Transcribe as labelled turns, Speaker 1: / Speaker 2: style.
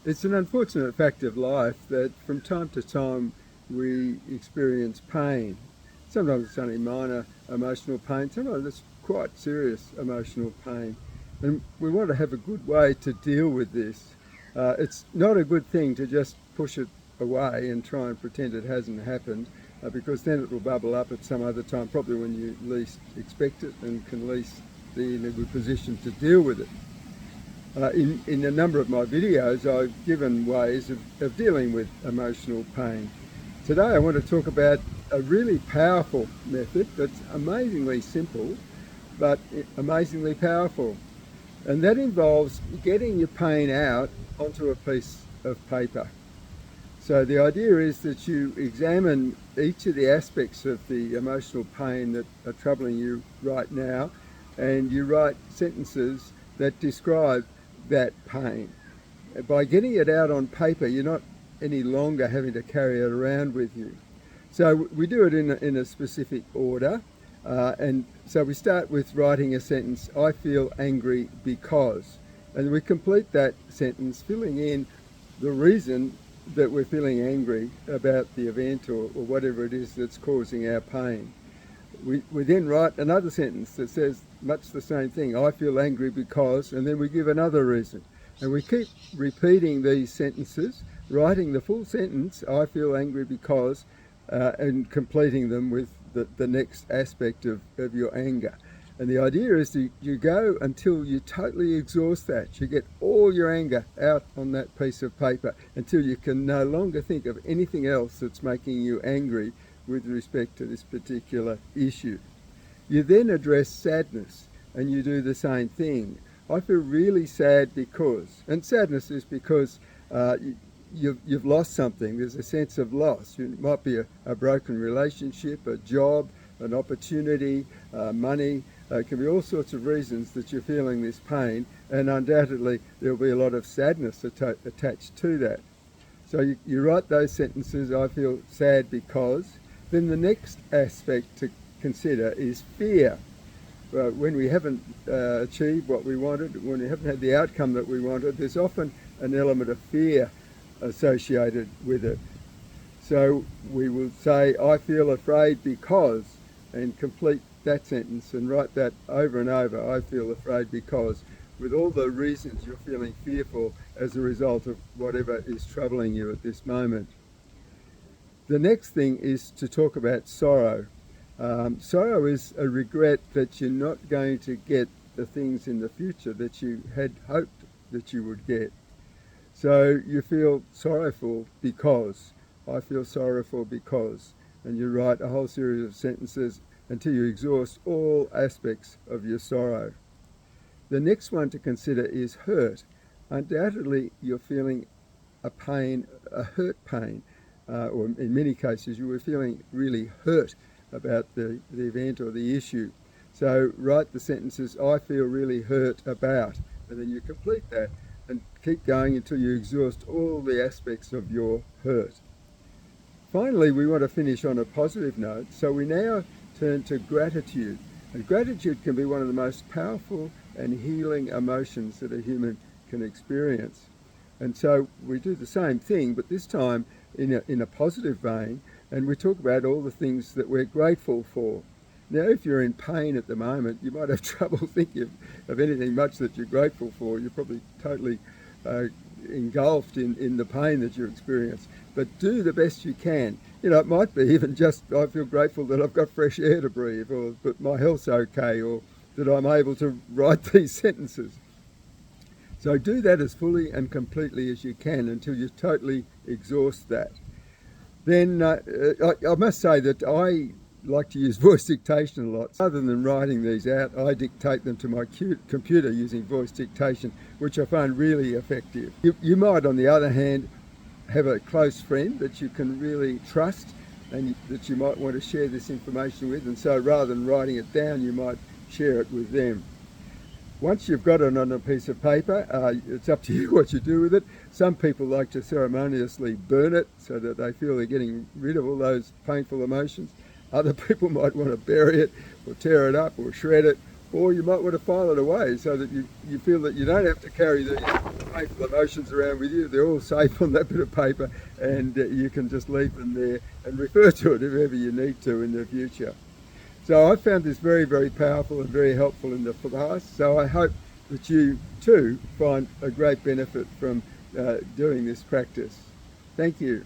Speaker 1: It's an unfortunate fact of life that from time to time we experience pain. Sometimes it's only minor emotional pain, sometimes it's quite serious emotional pain. And we want to have a good way to deal with this. It's not a good thing to just push it away and try and pretend it hasn't happened, because then it will bubble up at some other time, probably when you least expect it and can least be in a good position to deal with it. In a number of my videos, I've given ways of dealing with emotional pain. Today I want to talk about a really powerful method that's amazingly simple, but amazingly powerful. And that involves getting your pain out onto a piece of paper. So the idea is that you examine each of the aspects of the emotional pain that are troubling you right now, and you write sentences that describe that pain. By getting it out on paper, you're not any longer having to carry it around with you. So we do it in a specific order. And so we start with writing a sentence, I feel angry because. And we complete that sentence filling in the reason that we're feeling angry about the event or whatever it is that's causing our pain. We then write another sentence that says much the same thing. I feel angry because, and then we give another reason. And we keep repeating these sentences, writing the full sentence, I feel angry because, and completing them with the next aspect of your anger. And the idea is that you go until you totally exhaust that. You get all your anger out on that piece of paper until you can no longer think of anything else that's making you angry with respect to this particular issue. You then address sadness, and you do the same thing. I feel really sad because, and sadness is because you've lost something. There's a sense of loss. It might be a broken relationship, a job, an opportunity, money. It can be all sorts of reasons that you're feeling this pain, and undoubtedly there'll be a lot of sadness attached to that. So you write those sentences, I feel sad because. Then the next aspect to consider is fear. When we haven't achieved what we wanted, when we haven't had the outcome that we wanted, there's often an element of fear associated with it. So we will say, I feel afraid because, and complete that sentence and write that over and over, I feel afraid because, with all the reasons you're feeling fearful as a result of whatever is troubling you at this moment. The next thing is to talk about sorrow. Sorrow is a regret that you're not going to get the things in the future that you had hoped that you would get. So you feel sorrowful because, I feel sorrowful because, and you write a whole series of sentences until you exhaust all aspects of your sorrow. The next one to consider is hurt. Undoubtedly you're feeling a pain, a hurt pain, or in many cases you were feeling really hurt about the event or the issue. So write the sentences, I feel really hurt about, and then you complete that and keep going until you exhaust all the aspects of your hurt. Finally, we want to finish on a positive note, so we now turn to gratitude. And gratitude can be one of the most powerful and healing emotions that a human can experience. And so we do the same thing, but this time in a positive vein, and we talk about all the things that we're grateful for. Now, if you're in pain at the moment, you might have trouble thinking of anything much that you're grateful for. You're probably totally engulfed in the pain that you experience. But do the best you can. You know, it might be even just, I feel grateful that I've got fresh air to breathe, or that my health's okay, or that I'm able to write these sentences. So do that as fully and completely as you can until you totally exhaust that. Then I must say that I like to use voice dictation a lot. Rather than writing these out, I dictate them to my computer using voice dictation, which I find really effective. You might, on the other hand, have a close friend that you can really trust and that you might want to share this information with, and so rather than writing it down, you might share it with them. Once you've got it on a piece of paper, it's up to you what you do with it. Some people like to ceremoniously burn it so that they feel they're getting rid of all those painful emotions. Other people might want to bury it or tear it up or shred it or you might want to file it away so that you feel that you don't have to carry these painful emotions around with you. They're all safe on that bit of paper, and you can just leave them there and refer to it if ever you need to in the future. So I found this very, very powerful and very helpful in the past. So I hope that you too find a great benefit from doing this practice. Thank you.